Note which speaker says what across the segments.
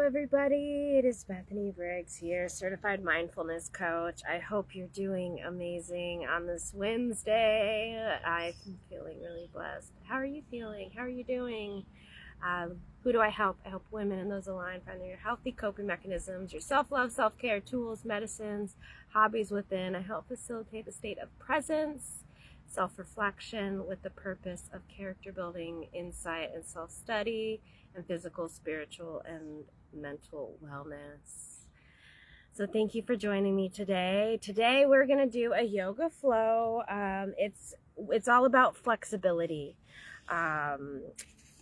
Speaker 1: everybody. It is Bethany Briggs here, certified mindfulness coach. I hope you're doing amazing on this Wednesday. I'm feeling really blessed. How are you feeling? How are you doing? Who do I help? I help women and those aligned finding your healthy coping mechanisms, your self-love, self-care, tools, medicines, hobbies within. I help facilitate a state of presence, self-reflection with the purpose of character building, insight, and self-study, and physical, spiritual, and mental wellness. So thank you for joining me today. Today we're going to do a yoga flow. It's all about flexibility.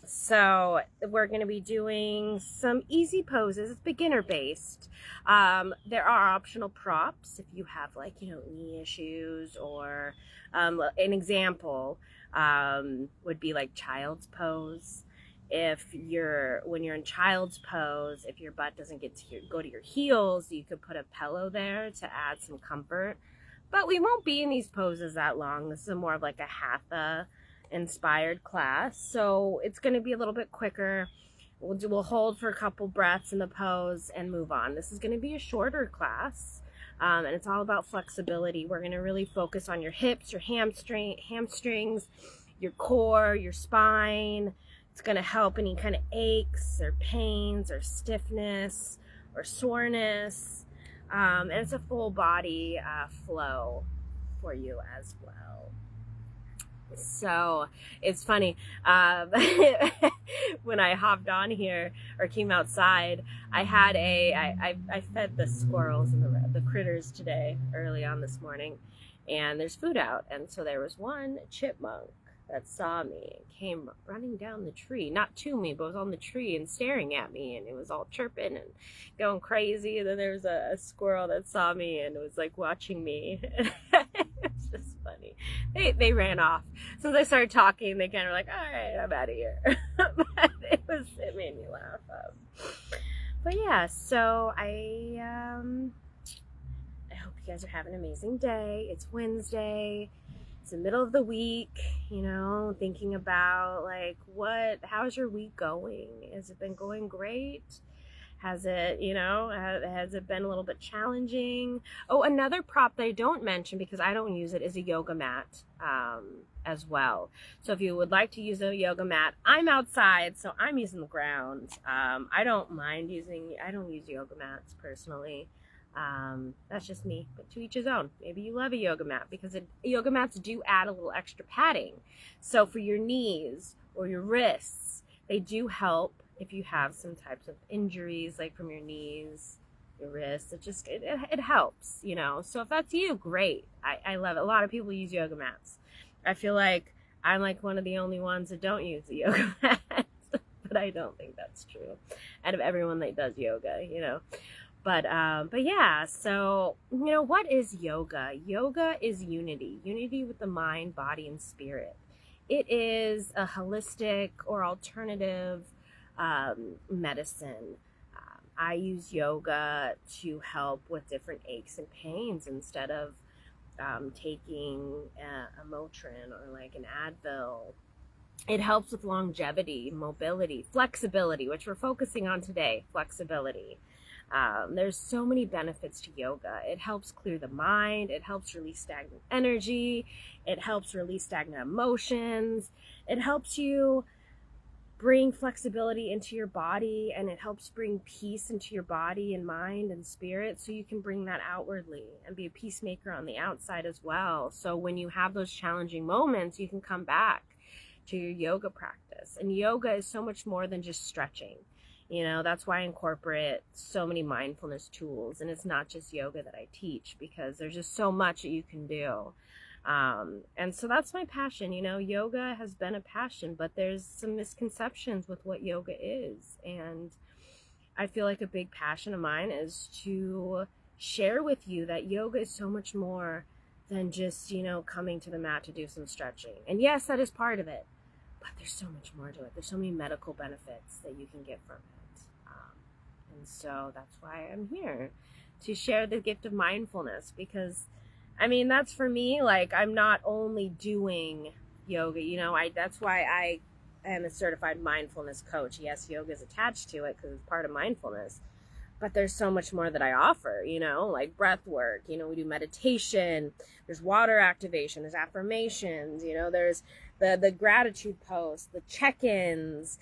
Speaker 1: So we're going to be doing some easy poses. It's beginner based. There are optional props if you have knee issues, or an example would be like child's pose. When you're in child's pose, if your butt doesn't go to your heels, you could put a pillow there to add some comfort. But we won't be in these poses that long. This is more of like a hatha inspired class, so it's going to be a little bit quicker. We'll hold for a couple breaths in the pose and move on. This is going to be a shorter class, and it's all about flexibility. We're going to really focus on your hips, your hamstrings, your core, your spine. It's going to help any kind of aches or pains or stiffness or soreness, and it's a full body flow for you as well. So it's funny, when I hopped on here or came outside, I fed the squirrels and the critters today early on this morning, and there's food out, and so there was one chipmunk that saw me and came running down the tree, not to me, but was on the tree and staring at me, and it was all chirping and going crazy. And then there was a squirrel that saw me and was like watching me. It's just funny. They ran off. So they started talking. They kind of were like, all right, I'm out of here. But it made me laugh. But yeah, so I hope you guys are having an amazing day. It's Wednesday. It's the middle of the week, thinking about how's your week going? Has it been going great? Has it been a little bit challenging? Oh, another prop that I don't mention because I don't use it is a yoga mat as well. So if you would like to use a yoga mat, I'm outside, so I'm using the ground. I don't use yoga mats personally. That's just me, but to each his own. Maybe you love a yoga mat because yoga mats do add a little extra padding. So for your knees or your wrists, they do help if you have some types of injuries, like from your knees, your wrists. It helps, So if that's you, great. I love it. A lot of people use yoga mats. I feel like I'm like one of the only ones that don't use the yoga mat, but I don't think that's true. Out of everyone that does yoga, But yeah, so, what is yoga? Yoga is unity with the mind, body, and spirit. It is a holistic or alternative medicine. I use yoga to help with different aches and pains instead of taking a Motrin or like an Advil. It helps with longevity, mobility, flexibility, which we're focusing on today, flexibility. There's so many benefits to yoga. It helps clear the mind. It helps release stagnant energy. It helps release stagnant emotions. It helps you bring flexibility into your body, and it helps bring peace into your body and mind and spirit, so you can bring that outwardly and be a peacemaker on the outside as well. So when you have those challenging moments, you can come back to your yoga practice. And yoga is so much more than just stretching. That's why I incorporate so many mindfulness tools, and it's not just yoga that I teach, because there's just so much that you can do. And so that's my passion. Yoga has been a passion, but there's some misconceptions with what yoga is. And I feel like a big passion of mine is to share with you that yoga is so much more than just, coming to the mat to do some stretching. And yes, that is part of it, but there's so much more to it. There's so many medical benefits that you can get from it. And so that's why I'm here, to share the gift of mindfulness, because that's for me. I'm not only doing yoga, that's why I am a certified mindfulness coach. Yes, yoga is attached to it because it's part of mindfulness. But there's so much more that I offer, like breath work. We do meditation. There's water activation. There's affirmations. There's the gratitude posts, the check-ins.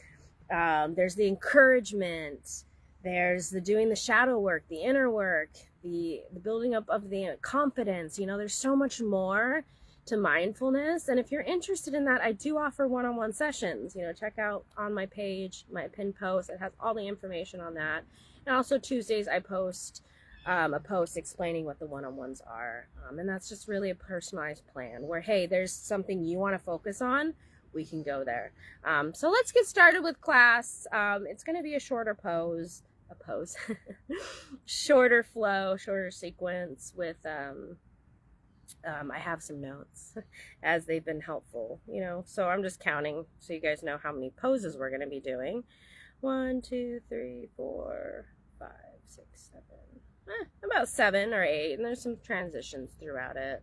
Speaker 1: There's the encouragement. There's the doing the shadow work, the inner work, the building up of the confidence. There's so much more to mindfulness. And if you're interested in that, I do offer one-on-one sessions. Check out on my page, my pinned post. It has all the information on that. And also Tuesdays I post a post explaining what the one-on-ones are. And that's just really a personalized plan where, hey, there's something you want to focus on, we can go there. So let's get started with class. It's going to be a shorter shorter flow, shorter sequence with, I have some notes as they've been helpful, so I'm just counting so you guys know how many poses we're going to be doing. 1, 2, 3, 4, 5, 6, 7, about 7 or 8, and there's some transitions throughout it.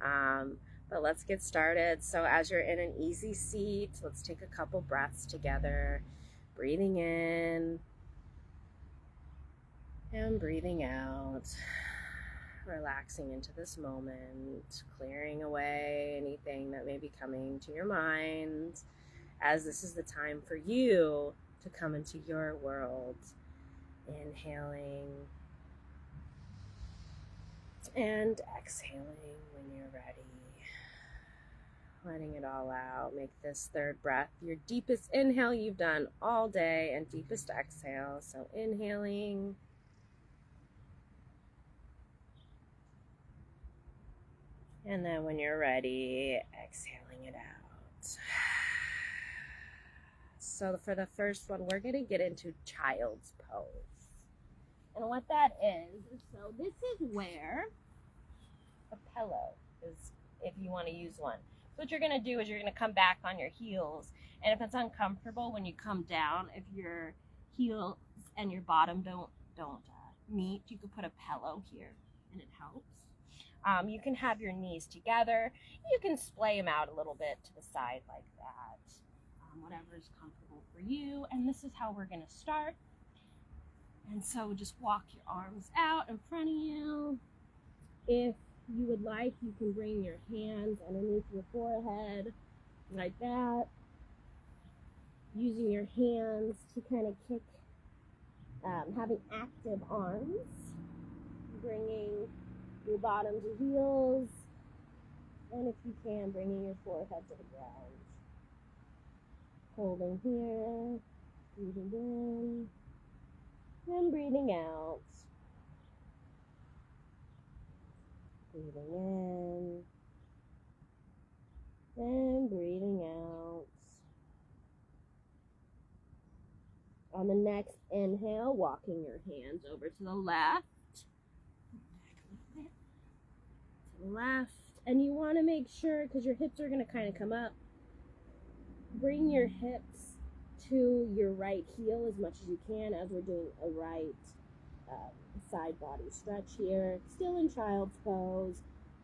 Speaker 1: But let's get started. So as you're in an easy seat, let's take a couple breaths together, breathing in and breathing out, relaxing into this moment, clearing away anything that may be coming to your mind, as this is the time for you to come into your world. Inhaling and exhaling when you're ready. Letting it all out. Make this third breath your deepest inhale you've done all day and deepest exhale. So inhaling and then when you're ready, exhaling it out. So for the first one, we're going to get into child's pose. And what that is, so this is where a pillow is, if you want to use one. So what you're going to do is you're going to come back on your heels. And if it's uncomfortable when you come down, if your heels and your bottom don't meet, you could put a pillow here and it helps. You can have your knees together. You can splay them out a little bit to the side like that. Whatever is comfortable for you. And this is how we're going to start. And so just walk your arms out in front of you. If you would like, you can bring your hands underneath your forehead like that. Using your hands to kind of kick, having active arms. Bringing your bottom to heels. And if you can, bringing your forehead to the ground. Holding here, breathing in, and breathing out. Breathing in, and breathing out. On the next inhale, walking your hands over to the left. To the left. And you want to make sure, because your hips are going to kind of come up, bring your hips to your right heel as much as you can as we're doing a right side body stretch here. Still in child's pose.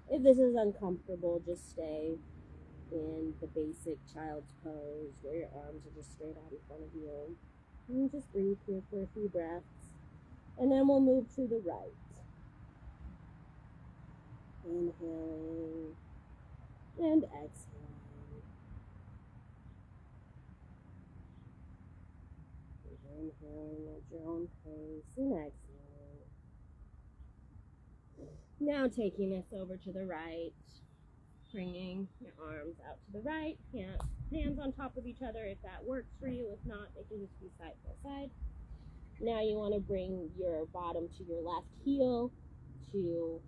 Speaker 1: If this is uncomfortable, just stay in the basic child's pose where your arms are just straight out in front of you. And just breathe here for a few breaths. And then we'll move to the right. Inhaling and exhaling. Inhaling at your own pace and exhaling. Now taking this over to the right, bringing your arms out to the right, hands on top of each other if that works for you. If not, they can just be side by side. Now you want to bring your bottom to your left heel to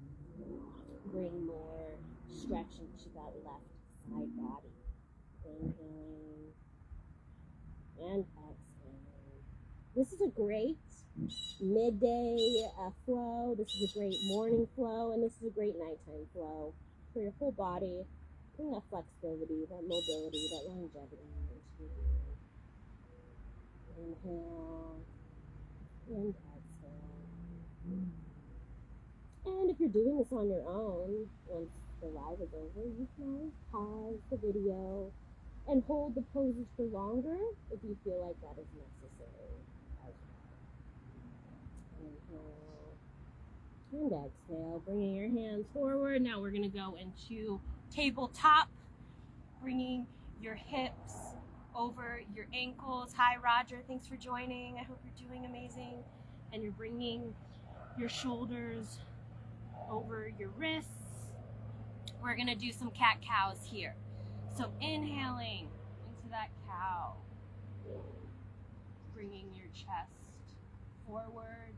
Speaker 1: bring more stretch into that left side body. Inhaling and exhaling. This is a great midday flow. This is a great morning flow, and this is a great nighttime flow for your whole body. Bring that flexibility, that mobility, that longevity into you. Inhale and exhale. And if you're doing this on your own, once the live is over, you can always pause the video and hold the poses for longer if you feel like that is necessary as well. Inhale and exhale, bringing your hands forward. Now we're going to go into tabletop, bringing your hips over your ankles. Hi, Roger. Thanks for joining. I hope you're doing amazing. And you're bringing your shoulders over your wrists. We're going to do some cat-cows here. So inhaling into that cow, bringing your chest forward,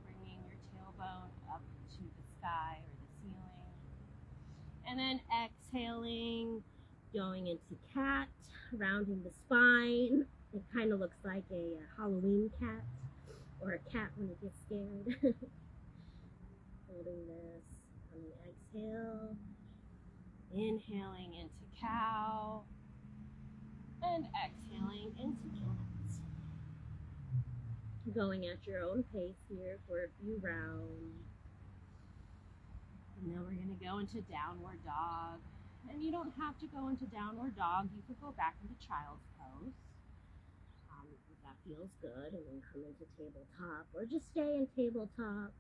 Speaker 1: bringing your tailbone up to the sky or the ceiling. And then exhaling, going into cat, rounding the spine. It kind of looks like a Halloween cat or a cat when it gets scared. Holding this on the exhale. Inhaling into cow and exhaling into cat. Going at your own pace here for a few rounds. And then we're going to go into downward dog. And you don't have to go into downward dog. You could go back into child's pose if that feels good, and then come into tabletop, or just stay in tabletop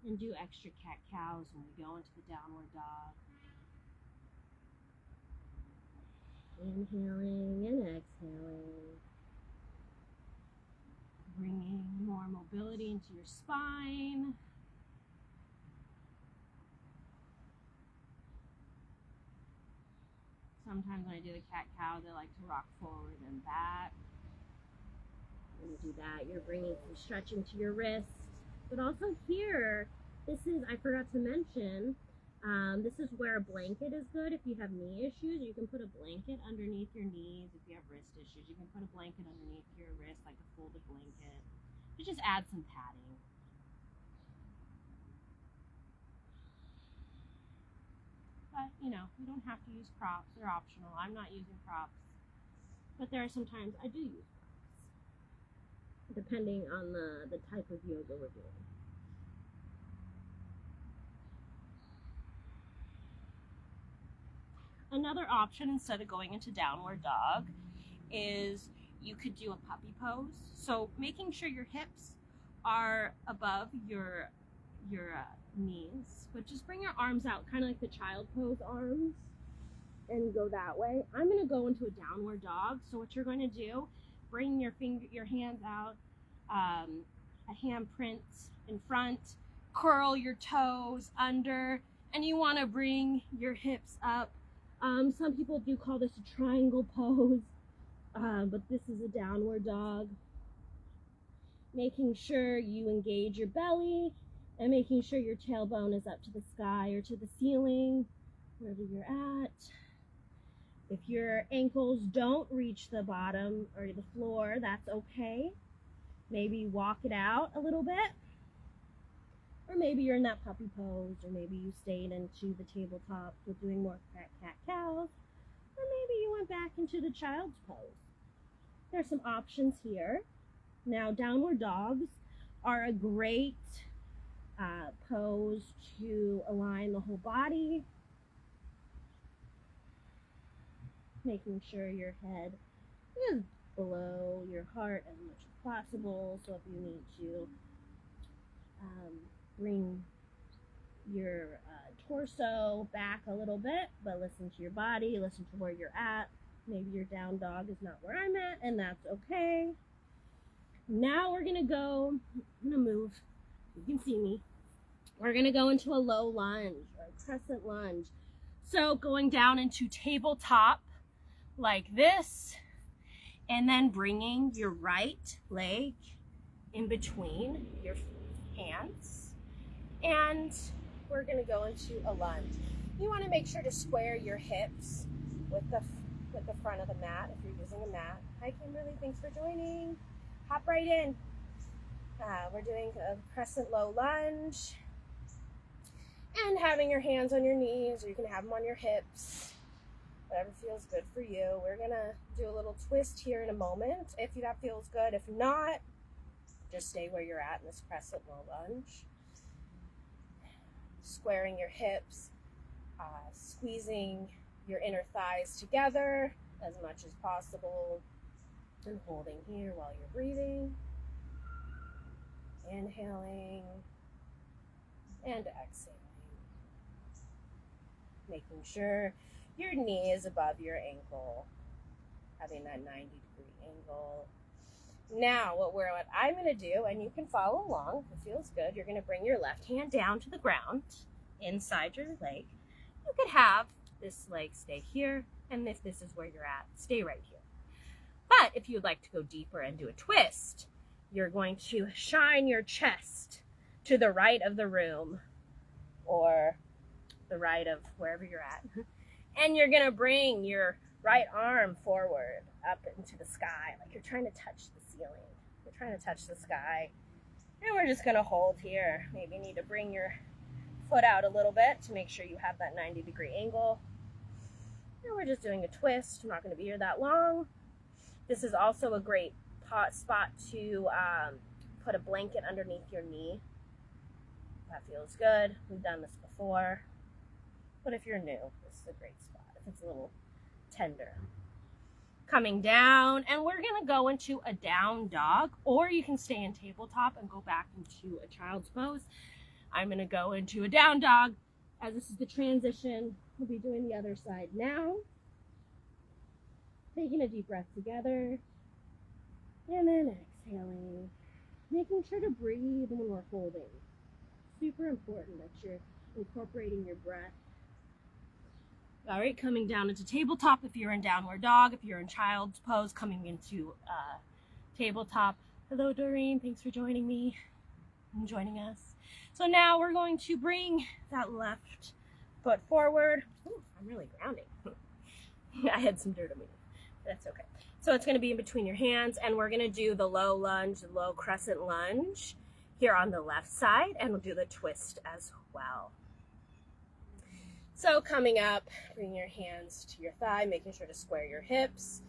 Speaker 1: and do extra cat-cows when we go into the downward dog. Inhaling and exhaling. Bringing more mobility into your spine. Sometimes when I do the cat-cows, I like to rock forward and back. When you do that, you're bringing some stretching to your wrists. But also here, I forgot to mention, this is where a blanket is good. If you have knee issues, you can put a blanket underneath your knees. If you have wrist issues, you can put a blanket underneath your wrist, like a folded blanket. You just add some padding. But, you don't have to use props. They're optional. I'm not using props. But there are some times I do use props, depending on the type of yoga we're doing. Another option, instead of going into downward dog, is you could do a puppy pose. So making sure your hips are above your knees, but just bring your arms out, kind of like the child pose arms, and go that way. I'm going to go into a downward dog. So what you're going to do, bring your hands out, a handprint in front, curl your toes under, and you want to bring your hips up. Some people do call this a triangle pose, but this is a downward dog. Making sure you engage your belly and making sure your tailbone is up to the sky or to the ceiling, wherever you're at. If your ankles don't reach the bottom or the floor, that's okay. Maybe walk it out a little bit. Or maybe you're in that puppy pose, or maybe you stayed into the tabletop with doing more cat-cows, or maybe you went back into the child's pose. There's some options here. Now, downward dogs are a great pose to align the whole body, making sure your head is below your heart as much as possible. So if you need to bring your torso back a little bit, but listen to your body, listen to where you're at. Maybe your down dog is not where I'm at, and that's okay. Now we're gonna go, I'm gonna move, you can see me. We're gonna go into a low lunge or a crescent lunge. So going down into tabletop like this, and then bringing your right leg in between your hands, and we're gonna go into a lunge. You wanna make sure to square your hips with the front of the mat if you're using a mat. Hi Kimberly, thanks for joining. Hop right in. We're doing a crescent low lunge and having your hands on your knees, or you can have them on your hips, whatever feels good for you. We're gonna do a little twist here in a moment if that feels good. If not, just stay where you're at in this crescent low lunge. Squaring your hips, squeezing your inner thighs together, as much as possible. And holding here while you're breathing. Inhaling and exhaling. Making sure your knee is above your ankle, having that 90-degree angle. Now, what I'm going to do, and you can follow along, if it feels good, you're going to bring your left hand down to the ground, inside your leg. You could have this leg stay here, and if this is where you're at, stay right here. But if you'd like to go deeper and do a twist, you're going to shine your chest to the right of the room, or the right of wherever you're at. And you're going to bring your right arm forward up into the sky, like you're trying to touch the ceiling. You're trying to touch the sky. And we're just going to hold here. Maybe you need to bring your foot out a little bit to make sure you have that 90-degree angle. And we're just doing a twist. I'm not going to be here that long. This is also a great spot to put a blanket underneath your knee. That feels good. We've done this before. But if you're new, this is a great spot. If it's a little tender. Coming down, and we're going to go into a down dog, or you can stay in tabletop and go back into a child's pose. I'm going to go into a down dog, as this is the transition. We'll be doing the other side now. Taking a deep breath together, and then exhaling. Making sure to breathe when we're holding. Super important that you're incorporating your breath. All right, coming down into tabletop if you're in downward dog. If you're in child's pose, coming into tabletop. Hello, Doreen. Thanks for joining me and joining us. So now we're going to bring that left foot forward. Ooh, I'm really grounding. I had some dirt on me. That's okay. So it's going to be in between your hands, and we're going to do the low lunge, the low crescent lunge here on the left side, and we'll do the twist as well. So coming up, bring your hands to your thigh, making sure to square your hips,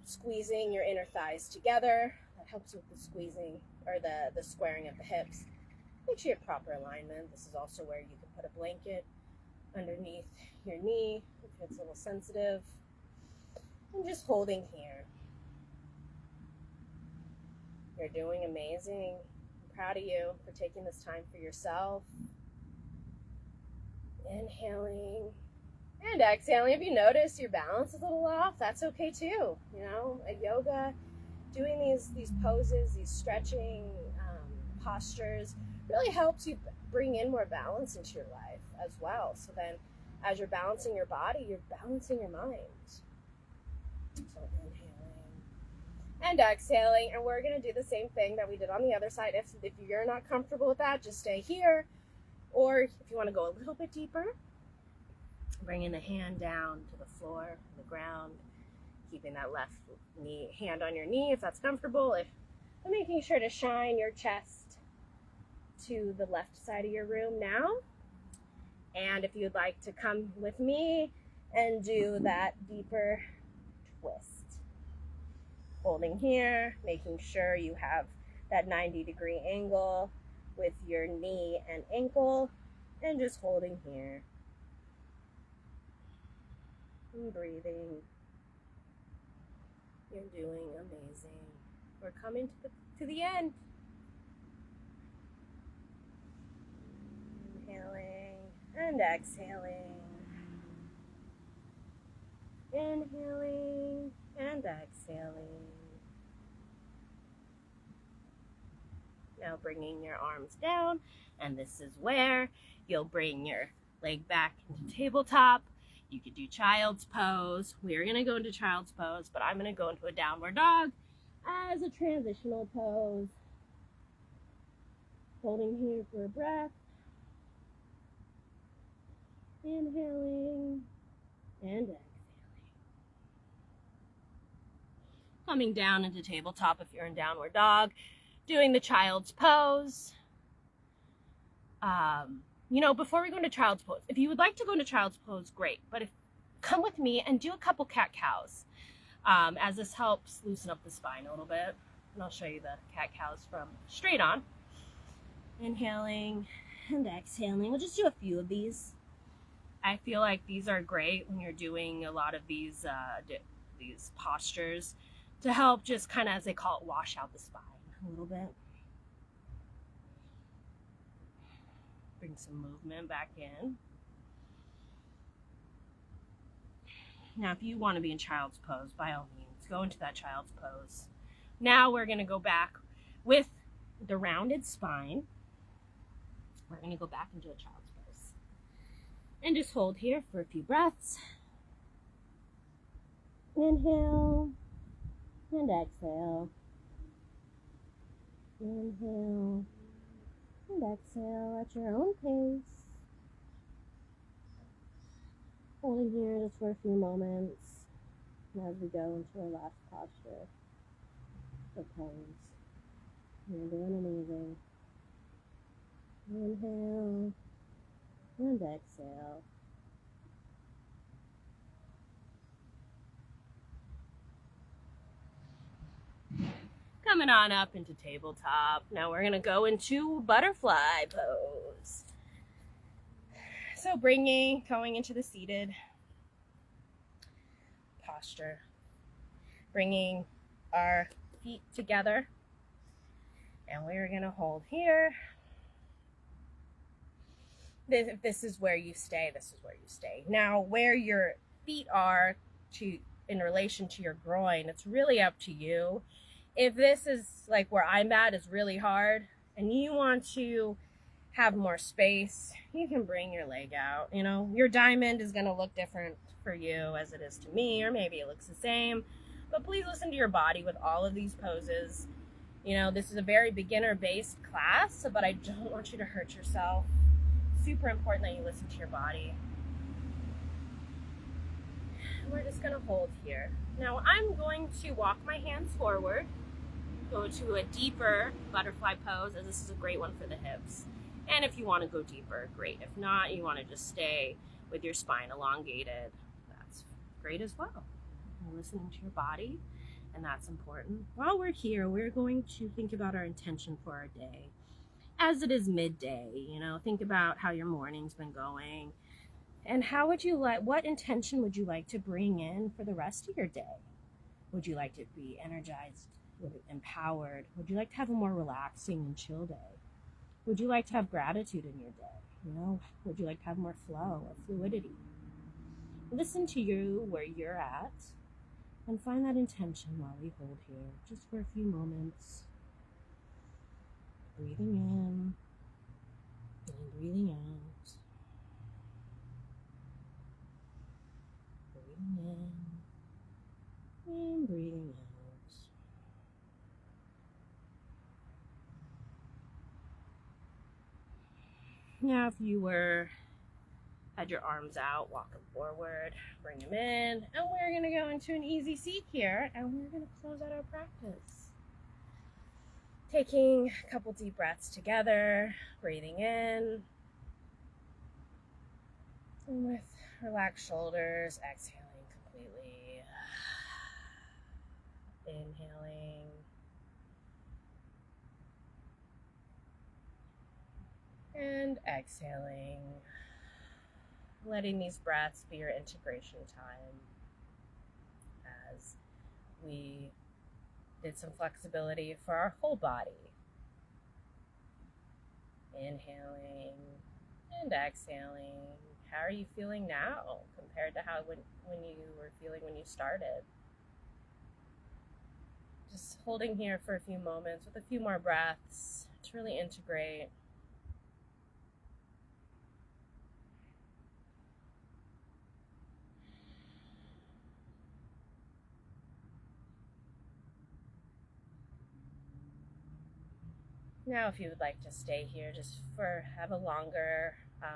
Speaker 1: squeezing your inner thighs together. That helps with the squeezing, or the squaring of the hips. Make sure you have proper alignment. This is also where you can put a blanket underneath your knee if it's a little sensitive. And just holding here. You're doing amazing. I'm proud of you for taking this time for yourself. Inhaling and exhaling. If you notice your balance is a little off, that's okay too. You know, a yoga, doing these poses, these stretching postures really helps you bring in more balance into your life as well. So then as you're balancing your body, you're balancing your mind. So inhaling and exhaling, and we're going to do the same thing that we did on the other side. If you're not comfortable with that, just stay here. Or if you want to go a little bit deeper, bringing the hand down to the floor, the ground, keeping that left hand on your knee if that's comfortable. And making sure to shine your chest to the left side of your room now. And if you'd like to come with me and do that deeper twist. Holding here, making sure you have that 90-degree angle with your knee and ankle, and just holding here. And breathing. You're doing amazing. We're coming to the end. Inhaling and exhaling. Inhaling and exhaling. Now bringing your arms down, and this is where you'll bring your leg back into tabletop. You could do child's pose. We're going to go into child's pose, but I'm going to go into a downward dog as a transitional pose. Holding here for a breath. Inhaling and exhaling. Coming down into tabletop if you're in downward dog. Doing the child's pose. Before we go into child's pose, if you would like to go into child's pose, great. But come with me and do a couple cat-cows, as this helps loosen up the spine a little bit. And I'll show you the cat-cows from straight on. Inhaling and exhaling. We'll just do a few of these. I feel like these are great when you're doing a lot of these these postures to help just kind of, as they call it, wash out the spine a little bit. Bring some movement back in. Now, if you want to be in child's pose, by all means, go into that child's pose. Now we're going to go back with the rounded spine. We're going to go back into a child's pose. And just hold here for a few breaths. Inhale and exhale. Inhale and exhale at your own pace. Holding here just for a few moments as we go into our last posture of pose. You're doing amazing. Inhale and exhale. Coming on up into tabletop. Now we're going to go into butterfly pose. So going into the seated posture. Bringing our feet together. And we're going to hold here. If this is where you stay, this is where you stay. Now, where your feet are in relation to your groin, it's really up to you. If this is like where I'm at is really hard and you want to have more space, you can bring your leg out. You know, your diamond is going to look different for you as it is to me, or maybe it looks the same. But please listen to your body with all of these poses. You know, this is a very beginner-based class, but I don't want you to hurt yourself. Super important that you listen to your body. We're just going to hold here. Now I'm going to walk my hands forward, go to a deeper butterfly pose, as this is a great one for the hips. And if you want to go deeper, great. If not, you want to just stay with your spine elongated. That's great as well. You're listening to your body, and that's important. While we're here, we're going to think about our intention for our day. As it is midday, you know, think about how your morning's been going. And what intention would you like to bring in for the rest of your day? Would you like to be energized, empowered? Would you like to have a more relaxing and chill day? Would you like to have gratitude in your day? You know, would you like to have more flow or fluidity? Listen to you where you're at and find that intention while we hold here, just for a few moments. Breathing in and breathing out. Breathing in and breathing out. Now, if you had your arms out, walk them forward, bring them in, and we're going to go into an easy seat here, and we're going to close out our practice. Taking a couple deep breaths together, breathing in, and with relaxed shoulders, exhaling completely, inhaling, and exhaling, letting these breaths be your integration time as we did some flexibility for our whole body. Inhaling and exhaling. How are you feeling now compared to how when you were feeling when you started? Just holding here for a few moments with a few more breaths to really integrate. Now, if you would like to stay here just have a longer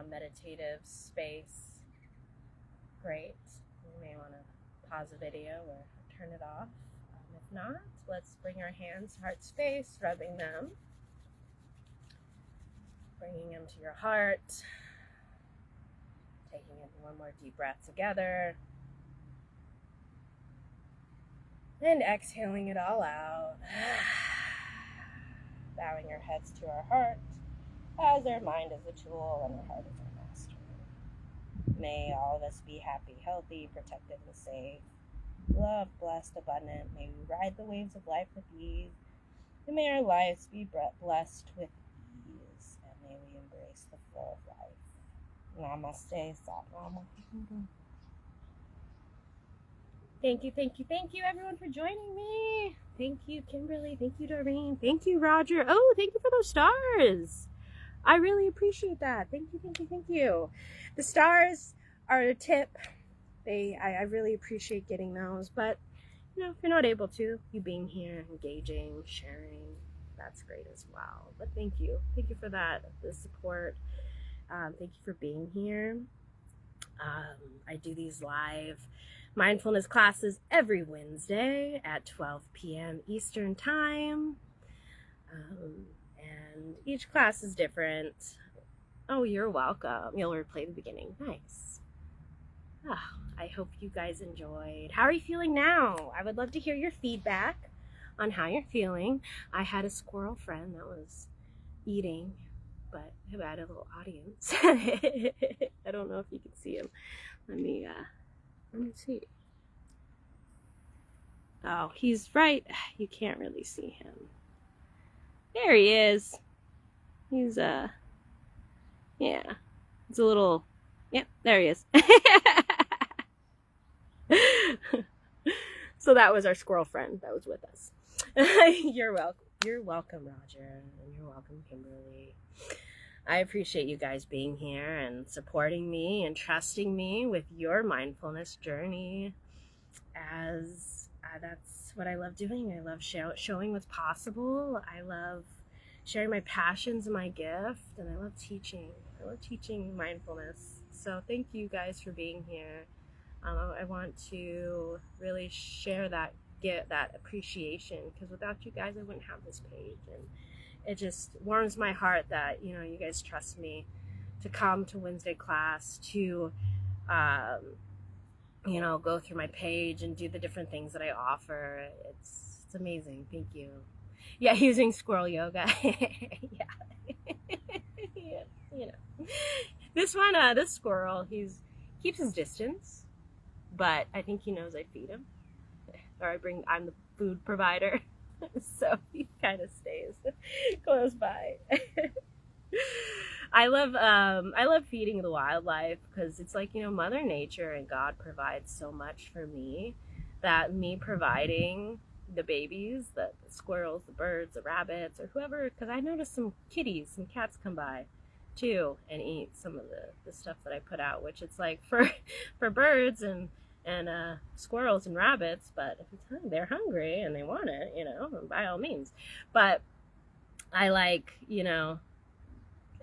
Speaker 1: meditative space, great. You may want to pause the video or turn it off. If not, let's bring our hands to heart space, rubbing them, bringing them to your heart, taking in one more deep breath together, and exhaling it all out. Bowing our heads to our heart, as our mind is a tool and our heart is our master. May all of us be happy, healthy, protected, and safe. loved, blessed, abundant. May we ride the waves of life with ease. And may our lives be blessed with ease. And may we embrace the flow of life. Namaste, Satrama. Thank you, everyone, for joining me. Thank you, Kimberly. Thank you, Doreen. Thank you, Roger. Oh, thank you for those stars. I really appreciate that. Thank you. The stars are a tip. I really appreciate getting those. But, if you're not able to, you being here, engaging, sharing, that's great as well. But thank you. Thank you for that, the support. Thank you for being here. I do these live mindfulness classes every Wednesday at 12 p.m. Eastern Time. And each class is different. Oh, you're welcome. You'll replay the beginning. Nice. I hope you guys enjoyed. How are you feeling now? I would love to hear your feedback on how you're feeling. I had a squirrel friend that was eating, but I had a little audience. I don't know if you can see him. Let me see. Oh, he's right. You can't really see him. There he is. He's yeah. It's a little, yep, there he is. So that was our squirrel friend that was with us. You're welcome, Roger, and you're welcome, Kimberly. I appreciate you guys being here and supporting me and trusting me with your mindfulness journey, as that's what I love doing. I love showing what's possible. I love sharing my passions and my gift, and I love teaching. I love teaching mindfulness. So thank you guys for being here. I want to really share that appreciation, because without you guys I wouldn't have this page, and it just warms my heart that you guys trust me to come to Wednesday class, to go through my page and do the different things that I offer. It's amazing. Thank you. Yeah, using squirrel yoga. Yeah. This one, this squirrel, keeps his distance, but I think he knows I feed him, or I'm the food provider, so he kind of stays close by. I love feeding the wildlife, because it's like, Mother Nature and God provides so much for me, that me providing the babies, the squirrels, the birds, the rabbits, or whoever, because I noticed some kitties, some cats come by too and eat some of the stuff that I put out, which it's like for birds and squirrels and rabbits, but if they're hungry and they want it, by all means. But I like,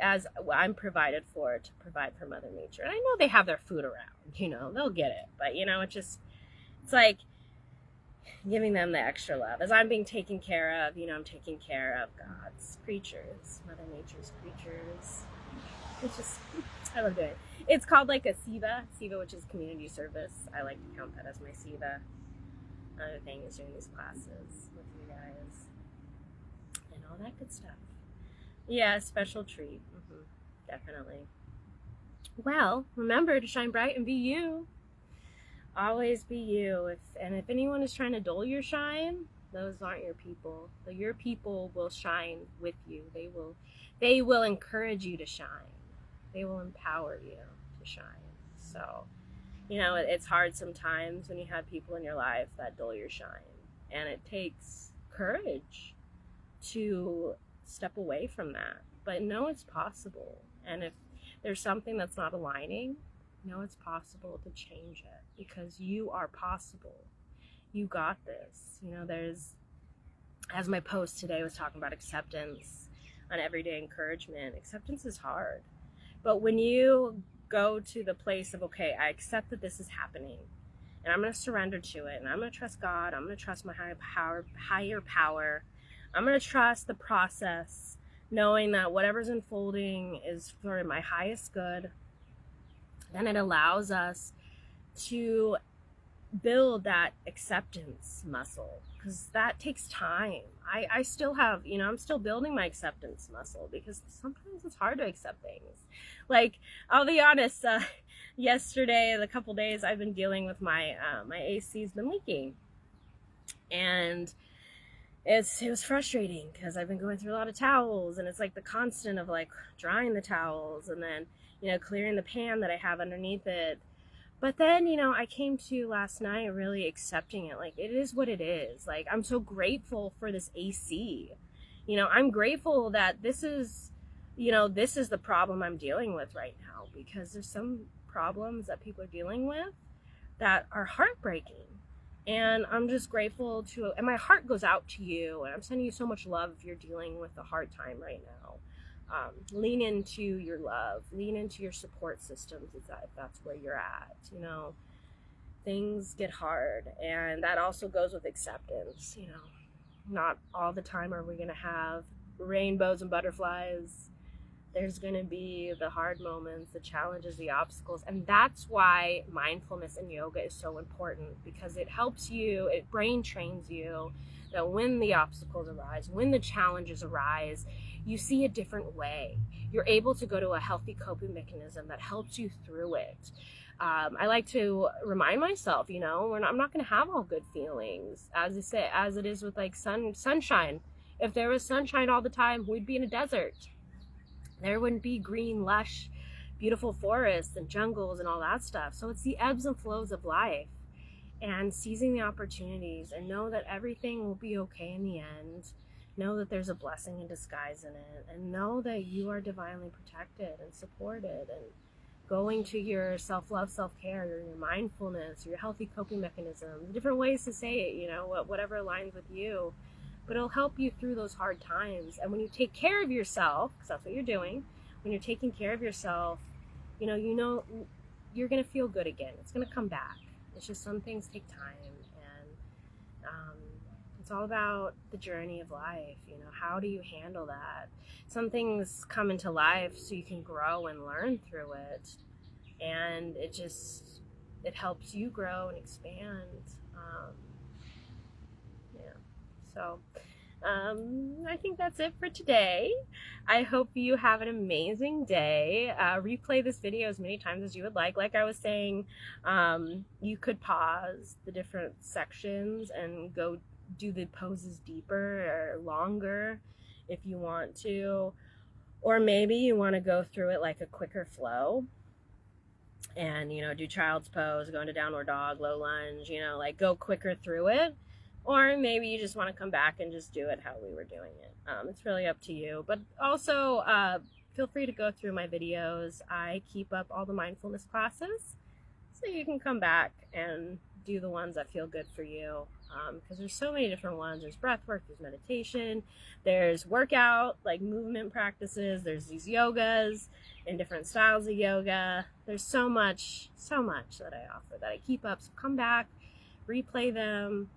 Speaker 1: as I'm provided for, to provide for Mother Nature. And I know they have their food around, they'll get it. But, it's like giving them the extra love. As I'm being taken care of, I'm taking care of God's creatures, Mother Nature's creatures. It's just, I love doing it. It's called like a SIVA, which is community service. I like to count that as my SIVA. Another thing is doing these classes with you guys and all that good stuff. Yeah, special treat. Definitely. Well, remember to shine bright and be you. Always be you. If anyone is trying to dull your shine, those aren't your people. Your people will shine with you. They will encourage you to shine. They will empower you to shine. So, it's hard sometimes when you have people in your life that dull your shine. And it takes courage to step away from that. But know it's possible. And if there's something that's not aligning, know it's possible to change it, because you are possible. You got this. As my post today was talking about acceptance on everyday encouragement, acceptance is hard. But when you go to the place of, okay, I accept that this is happening, and I'm going to surrender to it, and I'm going to trust God, I'm going to trust my higher power, I'm going to trust the process, knowing that whatever's unfolding is for my highest good, then it allows us to build that acceptance muscle. because that takes time. I still have, I'm still building my acceptance muscle, because sometimes it's hard to accept things. Like, I'll be honest, yesterday, the couple days I've been dealing with my AC's been leaking, and it was frustrating because I've been going through a lot of towels, and it's like the constant of like drying the towels and then, clearing the pan that I have underneath it. But then, I came to last night really accepting it. Like, it is what it is. Like, I'm so grateful for this AC. I'm grateful that this is the problem I'm dealing with right now, because there's some problems that people are dealing with that are heartbreaking. And I'm just grateful and my heart goes out to you, and I'm sending you so much love if you're dealing with a hard time right now. Lean into your love, lean into your support systems if that's where you're at. Things get hard, and that also goes with acceptance. Not all the time are we going to have rainbows and butterflies. There's going to be the hard moments, the challenges, the obstacles. And that's why mindfulness and yoga is so important, because it helps you, it brain trains you that when the obstacles arise, when the challenges arise, you see a different way. You're able to go to a healthy coping mechanism that helps you through it. I like to remind myself, I'm not going to have all good feelings. As I say, as it is with like sunshine. If there was sunshine all the time, we'd be in a desert. There wouldn't be green, lush, beautiful forests and jungles and all that stuff. So it's the ebbs and flows of life, and seizing the opportunities, and know that everything will be okay in the end. Know that there's a blessing in disguise in it, and know that you are divinely protected and supported, and going to your self-love, self-care, your mindfulness, your healthy coping mechanisms, different ways to say it, whatever aligns with you. But it'll help you through those hard times. And when you take care of yourself, because that's what you're doing, when you're taking care of yourself, you're going to feel good again. It's going to come back. It's just some things take time. And it's all about the journey of life. How do you handle that? Some things come into life so you can grow and learn through it. And it helps you grow and expand. So I think that's it for today. I hope you have an amazing day. Replay this video as many times as you would like. Like I was saying, you could pause the different sections and go do the poses deeper or longer if you want to. Or maybe you want to go through it like a quicker flow and, do child's pose, go into downward dog, low lunge, like go quicker through it. Or maybe you just want to come back and just do it how we were doing it. It's really up to you. But also, feel free to go through my videos. I keep up all the mindfulness classes, so you can come back and do the ones that feel good for you. Because there's so many different ones. There's breath work, there's meditation, there's workout, like movement practices, there's these yogas and different styles of yoga. There's so much that I offer that I keep up. So come back, replay them.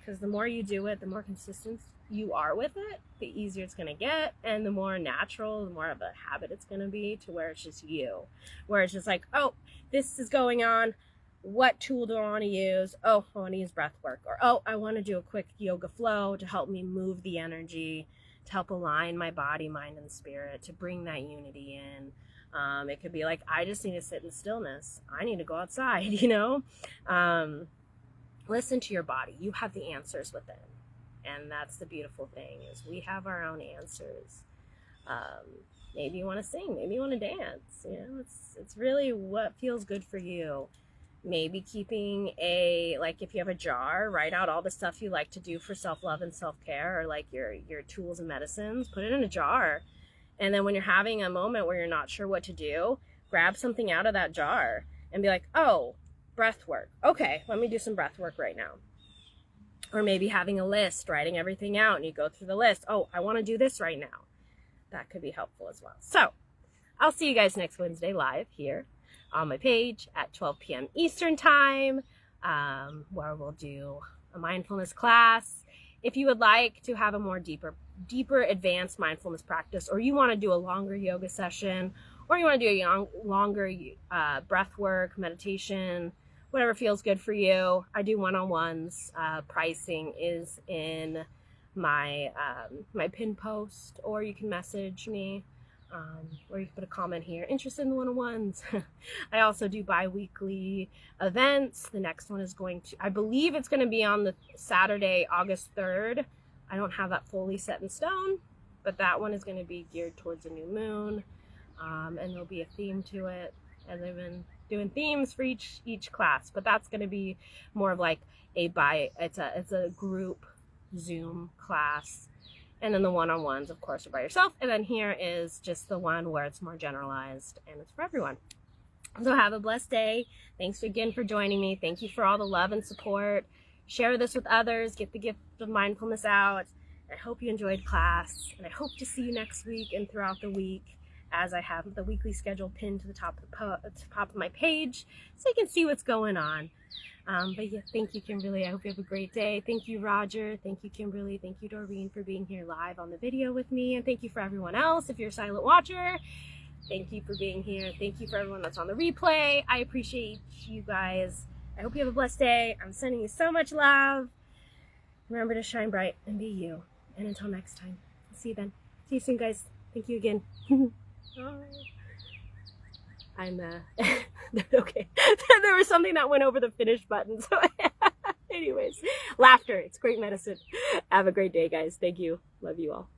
Speaker 1: Because the more you do it, the more consistent you are with it, the easier it's going to get, and the more natural, the more of a habit it's going to be, to where it's just you, where it's just like, oh, this is going on, what tool do I want to use? Oh, I want to use breath work. Or, oh, I want to do a quick yoga flow to help me move the energy, to help align my body, mind, and spirit, to bring that unity in. It could be like, I just need to sit in stillness. I need to go outside, Listen to your body. You have the answers within. And that's the beautiful thing, is we have our own answers. Maybe you want to sing. Maybe you want to dance. It's really what feels good for you. Maybe keeping if you have a jar, write out all the stuff you like to do for self-love and self-care, or like your tools and medicines, put it in a jar. And then when you're having a moment where you're not sure what to do, grab something out of that jar and be like, oh, breath work. Okay, let me do some breath work right now. Or maybe having a list, writing everything out, and you go through the list. Oh, I want to do this right now. That could be helpful as well. So I'll see you guys next Wednesday live here on my page at 12 p.m. Eastern time, where we'll do a mindfulness class. If you would like to have a more deeper advanced mindfulness practice, or you want to do a longer yoga session, or you want to do a longer breath work, meditation, whatever feels good for you. I do one-on-ones. Pricing is in my my pin post, or you can message me, or you can put a comment here, interested in the one-on-ones. I also do bi-weekly events. The next one is going to, I believe it's going to be on the Saturday, August 3rd. I don't have that fully set in stone, but that one is going to be geared towards a new moon, and there'll be a theme to it. And they've been doing themes for each class, but that's going to be more of like it's a group Zoom class. And then the one-on-ones, of course, are by yourself. And then here is just the one where it's more generalized and it's for everyone. So have a blessed day. Thanks again for joining me. Thank you for all the love and support. Share this with others. Get the gift of mindfulness out. I hope you enjoyed class, and I hope to see you next week and throughout the week, as I have the weekly schedule pinned to the top of my page, so you can see what's going on. But yeah, thank you, Kimberly. I hope you have a great day. Thank you, Roger. Thank you, Kimberly. Thank you, Doreen, for being here live on the video with me. And thank you for everyone else. If you're a silent watcher, thank you for being here. Thank you for everyone that's on the replay. I appreciate you guys. I hope you have a blessed day. I'm sending you so much love. Remember to shine bright and be you. And until next time, I'll see you then. See you soon, guys. Thank you again. I'm okay. There was something that went over the finish button. So anyways, laughter, it's great medicine. Have a great day, guys. Thank you. Love you all.